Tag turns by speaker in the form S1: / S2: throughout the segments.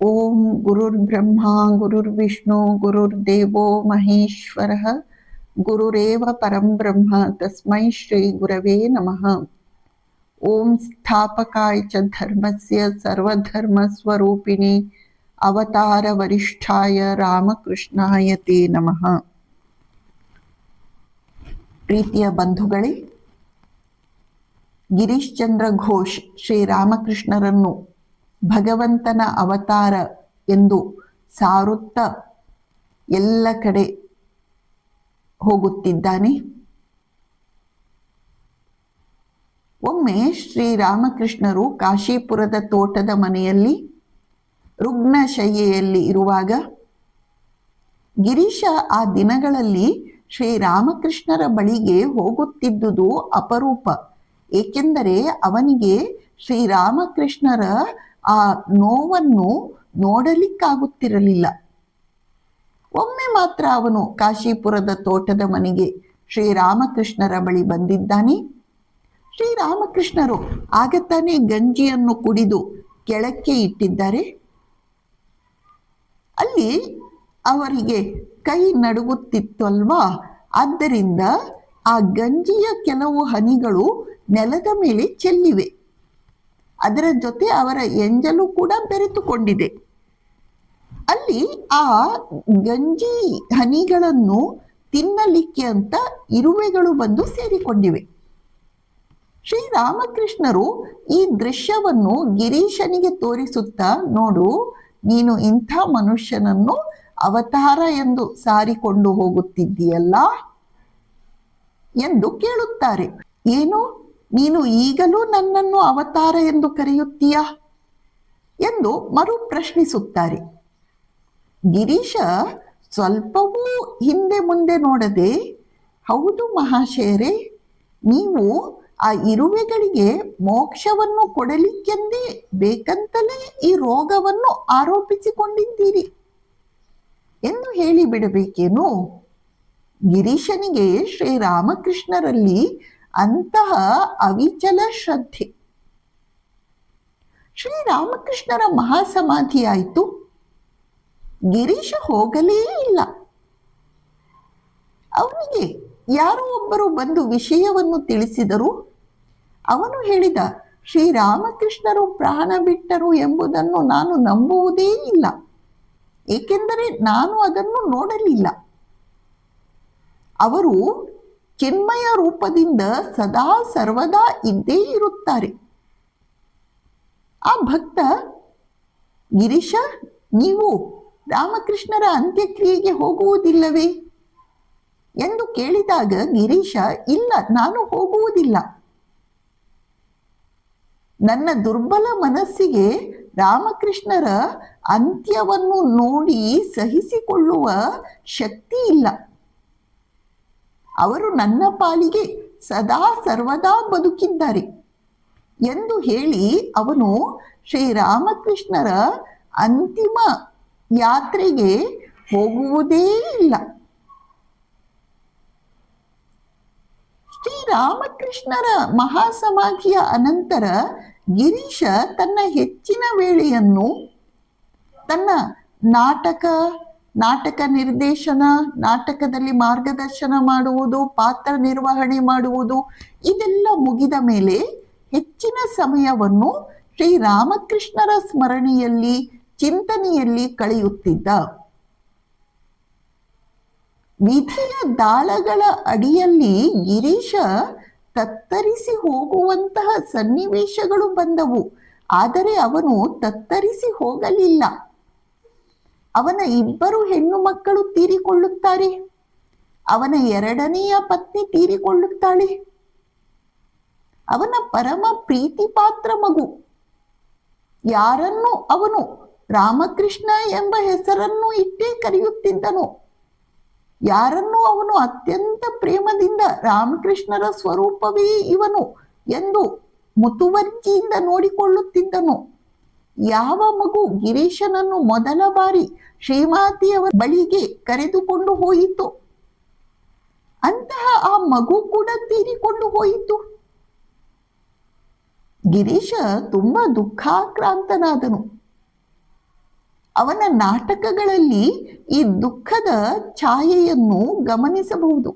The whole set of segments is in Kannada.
S1: ಓಂ ಗುರುರ್ಬ್ರಹ್ಮ ಗುರುರ್ವಿಷ್ಣು ಗುರುರ್ದೇವೋ ಮಹೇಶ್ವರಃ ಗುರುರೇವ ಪರಂ ಬ್ರಹ್ಮ ತಸ್ಮೈ ಶ್ರೀ ಗುರವೇ ನಮಃ. ಓಂ ಸ್ಥಾಪಕಾಯ ಚ ಧರ್ಮಸ್ಯ ಸರ್ವಧರ್ಮ ಸ್ವರೂಪಿಣಿ ಅವತಾರ ವರಿಷ್ಠಾಯ ರಾಮಕೃಷ್ಣಾಯ ತೇ ನಮಃ. ಪ್ರೀತಿಯ ಬಂಧುಗಳೇ, ಗಿರೀಶ್ ಚಂದ್ರ ಘೋಷ್ ಶ್ರೀರಾಮಕೃಷ್ಣರನ್ನು ಭಗವಂತನ ಅವತಾರ ಎಂದು ಸಾರುತ್ತಾ ಎಲ್ಲ ಕಡೆ ಹೋಗುತ್ತಿದ್ದಾನೆ. ಒಮ್ಮೆ ಶ್ರೀರಾಮಕೃಷ್ಣರು ಕಾಶೀಪುರದ ತೋಟದ ಮನೆಯಲ್ಲಿ ರುಗ್ಣಶಯ್ಯೆಯಲ್ಲಿ ಇರುವಾಗ ಗಿರೀಶ ಆ ದಿನಗಳಲ್ಲಿ ಶ್ರೀರಾಮಕೃಷ್ಣರ ಬಳಿಗೆ ಹೋಗುತ್ತಿದ್ದುದು ಅಪರೂಪ. ಏಕೆಂದರೆ ಅವನಿಗೆ ಶ್ರೀರಾಮಕೃಷ್ಣರ ಆ ನೋವನ್ನು ನೋಡಲಿಕ್ಕಾಗುತ್ತಿರಲಿಲ್ಲ. ಒಮ್ಮೆ ಮಾತ್ರ ಅವನು ಕಾಶೀಪುರದ ತೋಟದ ಮನೆಗೆ ಶ್ರೀರಾಮಕೃಷ್ಣರ ಬಳಿ ಬಂದಿದ್ದಾನೆ. ಶ್ರೀರಾಮಕೃಷ್ಣರು ಆಗತಾನೆ ಗಂಜಿಯನ್ನು ಕುಡಿದು ಕೆಳಕ್ಕೆ ಇಟ್ಟಿದ್ದಾರೆ. ಅಲ್ಲಿ ಅವರಿಗೆ ಕೈ ನಡುಗುತ್ತಿತ್ತಲ್ವಾ, ಆದ್ದರಿಂದ ಆ ಗಂಜಿಯ ಕೆಲವು ಹನಿಗಳು ನೆಲದ ಮೇಲೆ ಚೆಲ್ಲಿವೆ. ಅದರ ಜೊತೆ ಅವರ ಎಂಜಲು ಕೂಡ ಬೆರೆತುಕೊಂಡಿದೆ. ಅಲ್ಲಿ ಆ ಗಂಜಿ ಹನಿಗಳನ್ನು ತಿನ್ನಲಿಕ್ಕೆ ಅಂತ ಇರುವೆಗಳು ಬಂದು ಸೇರಿಕೊಂಡಿವೆ. ಶ್ರೀರಾಮಕೃಷ್ಣರು ಈ ದೃಶ್ಯವನ್ನು ಗಿರೀಶನಿಗೆ ತೋರಿಸುತ್ತಾ, ನೋಡು, ನೀನು ಇಂಥ ಮನುಷ್ಯನನ್ನು ಅವತಾರ ಎಂದು ಸಾರಿಕೊಂಡು ಹೋಗುತ್ತಿದ್ದೀಯಲ್ಲ ಎಂದು ಕೇಳುತ್ತಾರೆ. ಏನು, ನೀನು ಈಗಲೂ ನನ್ನನ್ನು ಅವತಾರ ಎಂದು ಕರೆಯುತ್ತೀಯಾ ಎಂದು ಮರು ಪ್ರಶ್ನಿಸುತ್ತಾರೆ. ಗಿರೀಶ ಸ್ವಲ್ಪವೂ ಹಿಂದೆ ಮುಂದೆ ನೋಡದೆ, ಹೌದು ಮಹಾಶಯರೇ, ನೀವು ಆ ಇರುವೆಗಳಿಗೆ ಮೋಕ್ಷವನ್ನು ಕೊಡಲಿಕ್ಕೆಂದೇ ಬೇಕಂತಲೇ ಈ ರೋಗವನ್ನು ಆರೋಪಿಸಿಕೊಂಡಿದ್ದೀರಿ ಎಂದು ಹೇಳಿಬಿಡಬೇಕೇನು? ಗಿರೀಶನಿಗೆ ಶ್ರೀರಾಮಕೃಷ್ಣರಲ್ಲಿ ಅಂತಹ ಅವಿಚಲ ಶ್ರದ್ಧೆ. ಶ್ರೀರಾಮಕೃಷ್ಣರ ಮಹಾಸಮಾಧಿ ಆಯಿತು. ಗಿರೀಶ ಹೋಗಲೇ ಇಲ್ಲ. ಅವನಿಗೆ ಯಾರೋ ಒಬ್ಬರು ಬಂದು ವಿಷಯವನ್ನು ತಿಳಿಸಿದರು. ಅವನು ಹೇಳಿದ, ಶ್ರೀರಾಮಕೃಷ್ಣರು ಪ್ರಾಣ ಬಿಟ್ಟರು ಎಂಬುದನ್ನು ನಾನು ನಂಬುವುದೇ ಇಲ್ಲ, ಏಕೆಂದರೆ ನಾನು ಅದನ್ನು ನೋಡಲಿಲ್ಲ. ಅವರು ಚಿನ್ಮಯ ರೂಪದಿಂದ ಸದಾ ಸರ್ವದಾ ಇದ್ದೇ ಇರುತ್ತಾರೆ. ಆ ಭಕ್ತ, ಗಿರೀಶ, ನೀವು ರಾಮಕೃಷ್ಣರ ಅಂತ್ಯಕ್ರಿಯೆಗೆ ಹೋಗುವುದಿಲ್ಲವೇ ಎಂದು ಕೇಳಿದಾಗ ಗಿರೀಶ, ಇಲ್ಲ, ನಾನು ಹೋಗುವುದಿಲ್ಲ. ನನ್ನ ದುರ್ಬಲ ಮನಸ್ಸಿಗೆ ರಾಮಕೃಷ್ಣರ ಅಂತ್ಯವನ್ನು ನೋಡಿ ಸಹಿಸಿಕೊಳ್ಳುವ ಶಕ್ತಿ ಇಲ್ಲ. ಅವರು ನನ್ನ ಪಾಲಿಗೆ ಸದಾ ಸರ್ವದಾ ಬದುಕಿದ್ದಾರೆ ಎಂದು ಹೇಳಿ ಅವನು ಶ್ರೀರಾಮಕೃಷ್ಣರ ಅಂತಿಮ ಯಾತ್ರೆಗೆ ಹೋಗುವುದೇ ಇಲ್ಲ. ಶ್ರೀರಾಮಕೃಷ್ಣರ ಮಹಾಸಮಾಧಿಯ ಅನಂತರ ಗಿರೀಶ ತನ್ನ ಹೆಚ್ಚಿನ ವೇಳೆಯನ್ನು ತನ್ನ ನಾಟಕ ನಿರ್ದೇಶನ, ನಾಟಕದಲ್ಲಿ ಮಾರ್ಗದರ್ಶನ ಮಾಡುವುದು, ಪಾತ್ರ ನಿರ್ವಹಣೆ ಮಾಡುವುದು, ಇದೆಲ್ಲ ಮುಗಿದ ಮೇಲೆ ಹೆಚ್ಚಿನ ಸಮಯವನ್ನು ಶ್ರೀರಾಮಕೃಷ್ಣರ ಸ್ಮರಣೆಯಲ್ಲಿ, ಚಿಂತನೆಯಲ್ಲಿ ಕಳೆಯುತ್ತಿದ್ದ. ವಿಧಿಯ ದಾಳಗಳ ಅಡಿಯಲ್ಲಿ ಗಿರೀಶ ತತ್ತರಿಸಿ ಹೋಗುವಂತಹ ಸನ್ನಿವೇಶಗಳು ಬಂದವು. ಆದರೆ ಅವನು ತತ್ತರಿಸಿ ಹೋಗಲಿಲ್ಲ. ಅವನ 2 ಹೆಣ್ಣು ಮಕ್ಕಳು ತೀರಿಕೊಳ್ಳುತ್ತಾರೆ. ಅವನ 2ನೆಯ ಪತ್ನಿ ತೀರಿಕೊಳ್ಳುತ್ತಾಳೆ. ಅವನ ಪರಮ ಪ್ರೀತಿ ಪಾತ್ರ ಮಗು, ಯಾರನ್ನು ಅವನು ರಾಮಕೃಷ್ಣ ಎಂಬ ಹೆಸರನ್ನು ಇಟ್ಟೇ ಕರೆಯುತ್ತಿದ್ದನು, ಯಾರನ್ನು ಅವನು ಅತ್ಯಂತ ಪ್ರೇಮದಿಂದ ರಾಮಕೃಷ್ಣರ ಸ್ವರೂಪವೇ ಇವನು ಎಂದು ಮುತುವರ್ಜಿಯಿಂದ ನೋಡಿಕೊಳ್ಳುತ್ತಿದ್ದನು. ಯಾವ ಮಗು ಗಿರೀಶನನ್ನು ಮೊದಲ ಬಾರಿ ಶ್ರೀಮಾತೆಯವರ ಬಳಿಗೆ ಕರೆದುಕೊಂಡು ಹೋಯಿತು, ಅಂತಹ ಆ ಮಗು ಕೂಡ ತೀರಿಕೊಂಡು ಹೋಯಿತು. ಗಿರೀಶ ತುಂಬಾ ದುಃಖಾಕ್ರಾಂತನಾದನು. ಅವನ ನಾಟಕಗಳಲ್ಲಿ ಈ ದುಃಖದ ಛಾಯೆಯನ್ನು ಗಮನಿಸಬಹುದು.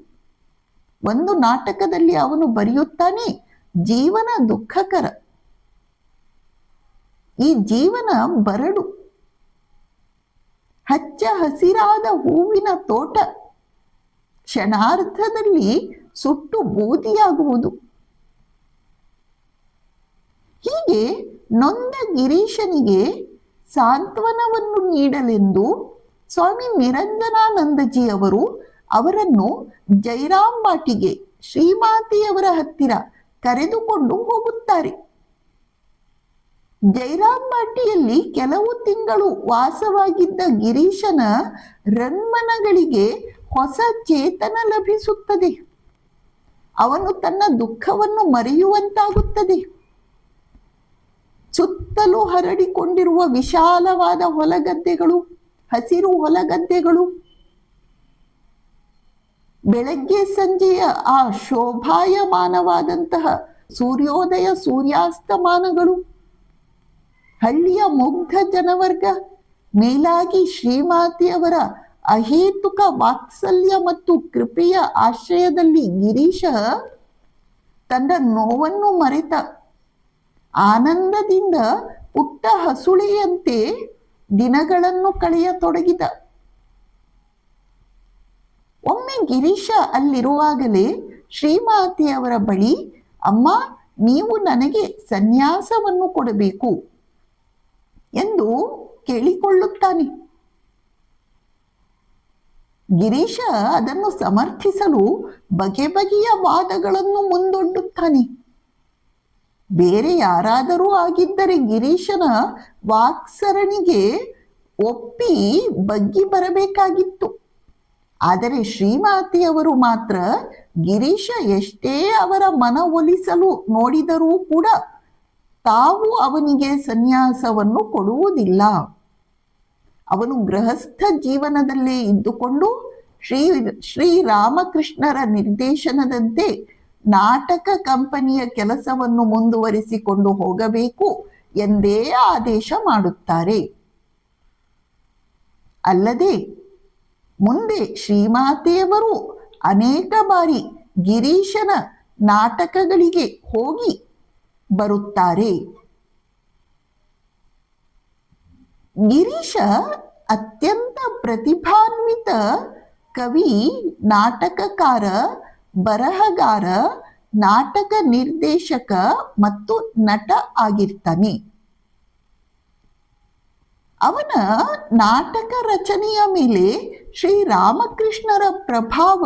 S1: ಒಂದು ನಾಟಕದಲ್ಲಿ ಅವನು ಬರೆಯುತ್ತಾನೆ, ಜೀವನ ದುಃಖಕರ, ಈ ಜೀವನ ಬರಡು, ಹಚ್ಚ ಹಸಿರಾದ ಹೂವಿನ ತೋಟ ಕ್ಷಣಾರ್ಧದಲ್ಲಿ ಸುಟ್ಟು ಬೂದಿಯಾಗುವುದು. ಹೀಗೆ ನೊಂದ ಗಿರೀಶನಿಗೆ ಸಾಂತ್ವನವನ್ನು ನೀಡಲೆಂದು ಸ್ವಾಮಿ ನಿರಂಜನಾನಂದಜಿ ಅವರು ಅವರನ್ನು ಜೈರಾಂಬಾಟಿಗೆ, ಶ್ರೀಮಾತೆಯವರ ಹತ್ತಿರ ಕರೆದುಕೊಂಡು ಹೋಗುತ್ತಾರೆ. ಜೈರಾಂಬಾಟಿಯಲ್ಲಿ ಕೆಲವು ತಿಂಗಳು ವಾಸವಾಗಿದ್ದ ಗಿರೀಶನ ರನ್ಮನಗಳಿಗೆ ಹೊಸ ಚೇತನ ಲಭಿಸುತ್ತದೆ. ಅವನು ತನ್ನ ದುಃಖವನ್ನು ಮರೆಯುವಂತಾಗುತ್ತದೆ. ಸುತ್ತಲೂ ಹರಡಿಕೊಂಡಿರುವ ವಿಶಾಲವಾದ ಹೊಲಗದ್ದೆಗಳು, ಹಸಿರು ಹೊಲಗದ್ದೆಗಳು, ಬೆಳಗ್ಗೆ ಸಂಜೆಯ ಆ ಶೋಭಾಯಮಾನವಾದಂತಹ ಸೂರ್ಯೋದಯ ಸೂರ್ಯಾಸ್ತಮಾನಗಳು, ಹಳ್ಳಿಯ ಮುಗ್ಧ ಜನವರ್ಗ, ಮೇಲಾಗಿ ಶ್ರೀಮಾತೆಯವರ ಅಹೇತುಕ ವಾತ್ಸಲ್ಯ ಮತ್ತು ಕೃಪೆಯ ಆಶ್ರಯದಲ್ಲಿ ಗಿರೀಶ ತನ್ನ ನೋವನ್ನು ಮರೆತ ಆನಂದದಿಂದ ಪುಟ್ಟ ಹಸುಳೆಯಂತೆ ದಿನಗಳನ್ನು ಕಳೆಯತೊಡಗಿದ. ಒಮ್ಮೆ ಗಿರೀಶ ಅಲ್ಲಿರುವಾಗಲೇ ಶ್ರೀಮಾತೆಯವರ ಬಳಿ, ಅಮ್ಮ, ನೀವು ನನಗೆ ಸನ್ಯಾಸವನ್ನು ಕೊಡಬೇಕು ಎಂದು ಕೇಳಿಕೊಳ್ಳುತ್ತಾನೆ. ಗಿರೀಶ ಅದನ್ನು ಸಮರ್ಥಿಸಲು ಬಗೆ ಬಗೆಯ ವಾದಗಳನ್ನು ಮುಂದೊಡ್ಡುತ್ತಾನೆ. ಬೇರೆ ಯಾರಾದರೂ ಆಗಿದ್ದರೆ ಗಿರೀಶನ ವಾಕ್ಸರಣಿಗೆ ಒಪ್ಪಿ ಬಗ್ಗಿ ಬರಬೇಕಾಗಿತ್ತು. ಆದರೆ ಶ್ರೀಮಾತೆಯವರು ಮಾತ್ರ ಗಿರೀಶ ಎಷ್ಟೇ ಅವರ ಮನವೊಲಿಸಲು ನೋಡಿದರೂ ಕೂಡ ತಾವು ಅವನಿಗೆ ಸನ್ಯಾಸವನ್ನು ಕೊಡುವುದಿಲ್ಲ. ಅವನು ಗೃಹಸ್ಥ ಜೀವನದಲ್ಲೇ ಇದ್ದುಕೊಂಡು ಶ್ರೀರಾಮಕೃಷ್ಣರ ನಿರ್ದೇಶನದಂತೆ ನಾಟಕ ಕಂಪನಿಯ ಕೆಲಸವನ್ನು ಮುಂದುವರಿಸಿಕೊಂಡು ಹೋಗಬೇಕು ಎಂದೇ ಆದೇಶ ಮಾಡುತ್ತಾರೆ. ಅಲ್ಲದೆ ಮುಂದೆ ಶ್ರೀಮಾತೆಯವರು ಅನೇಕ ಬಾರಿ ಗಿರೀಶನ ನಾಟಕಗಳಿಗೆ ಹೋಗಿ ಬರುತ್ತಾರೆ. ಗಿರೀಶ ಅತ್ಯಂತ ಪ್ರತಿಭಾನ್ವಿತ ಕವಿ, ನಾಟಕಕಾರ, ಬರಹಗಾರ, ನಾಟಕ ನಿರ್ದೇಶಕ ಮತ್ತು ನಟ ಆಗಿರ್ತಾನೆ. ಅವನ ನಾಟಕ ರಚನೆಯ ಮೇಲೆ ಶ್ರೀರಾಮಕೃಷ್ಣರ ಪ್ರಭಾವ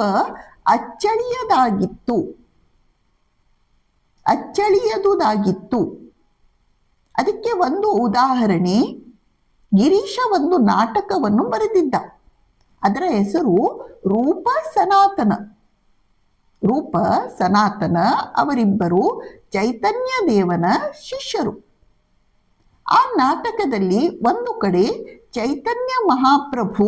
S1: ಅಚ್ಚಳಿಯದುದಾಗಿತ್ತು. ಅದಕ್ಕೆ ಒಂದು ಉದಾಹರಣೆ, ಗಿರೀಶ ಒಂದು ನಾಟಕವನ್ನು ಬರೆದಿದ್ದ. ಅದರ ಹೆಸರು ರೂಪ ಸನಾತನ. ಅವರಿಬ್ಬರು ಚೈತನ್ಯ ದೇವನ ಶಿಷ್ಯರು. ಆ ನಾಟಕದಲ್ಲಿ ಒಂದು ಕಡೆ ಚೈತನ್ಯ ಮಹಾಪ್ರಭು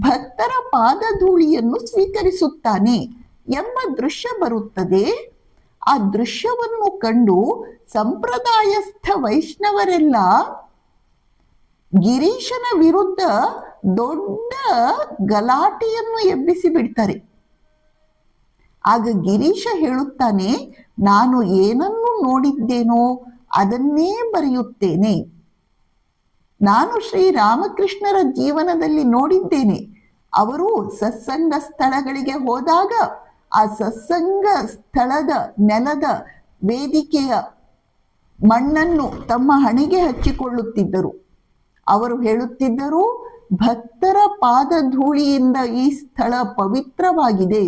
S1: ಭಕ್ತರ ಪಾದಧೂಳಿಯನ್ನು ಸ್ವೀಕರಿಸುತ್ತಾನೆ ಎಂಬ ದೃಶ್ಯ ಬರುತ್ತದೆ. ಆ ದೃಶ್ಯವನ್ನು ಕಂಡು ಸಂಪ್ರದಾಯಸ್ಥ ವೈಷ್ಣವರೆಲ್ಲ ಗಿರೀಶನ ವಿರುದ್ಧ ದೊಡ್ಡ ಗಲಾಟೆಯನ್ನು ಎಬ್ಬಿಸಿ ಬಿಡ್ತಾರೆ. ಆಗ ಗಿರೀಶ ಹೇಳುತ್ತಾನೆ, ನಾನು ಏನನ್ನು ನೋಡಿದ್ದೇನೋ ಅದನ್ನೇ ಬರೆಯುತ್ತೇನೆ. ನಾನು ಶ್ರೀರಾಮಕೃಷ್ಣರ ಜೀವನದಲ್ಲಿ ನೋಡಿದ್ದೇನೆ. ಅವರು ಸತ್ಸಂಗ ಸ್ಥಳಗಳಿಗೆ ಹೋದಾಗ ಆ ಸತ್ಸಂಗ ಸ್ಥಳದ ನೆಲದ ವೇದಿಕೆಯ ಮಣ್ಣನ್ನು ತಮ್ಮ ಹಣೆಗೆ ಹಚ್ಚಿಕೊಳ್ಳುತ್ತಿದ್ದರು. ಅವರು ಹೇಳುತ್ತಿದ್ದರು, ಭಕ್ತರ ಪಾದಧೂಳಿಯಿಂದ ಈ ಸ್ಥಳ ಪವಿತ್ರವಾಗಿದೆ,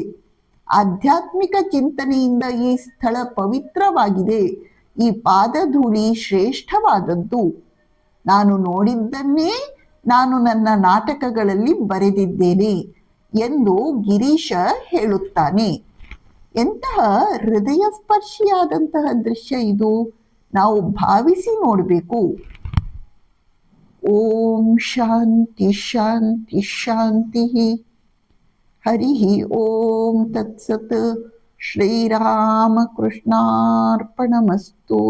S1: ಆಧ್ಯಾತ್ಮಿಕ ಚಿಂತನೆಯಿಂದ ಈ ಸ್ಥಳ ಪವಿತ್ರವಾಗಿದೆ, ಈ ಪಾದಧೂಳಿ ಶ್ರೇಷ್ಠವಾದದ್ದು. ನಾನು ನೋಡಿದ್ದನ್ನೇ ನಾನು ನನ್ನ ನಾಟಕಗಳಲ್ಲಿ ಬರೆದಿದ್ದೇನೆ ಎಂದು ಗಿರೀಶ ಹೇಳುತ್ತಾನೆ. ಎಂತಹ ಹೃದಯ ಸ್ಪರ್ಶಿಯಾದಂತಹ ದೃಶ್ಯ ಇದು, ನಾವು ಭಾವಿಸಿ ನೋಡಬೇಕು. ಓಂ ಶಾಂತಿ ಶಾಂತಿ ಶಾಂತಿ. ಹರಿ ಓಂ ತತ್ಸತ್. ಶ್ರೀರಾಮಕೃಷ್ಣಾರ್ಪಣಮಸ್ತು.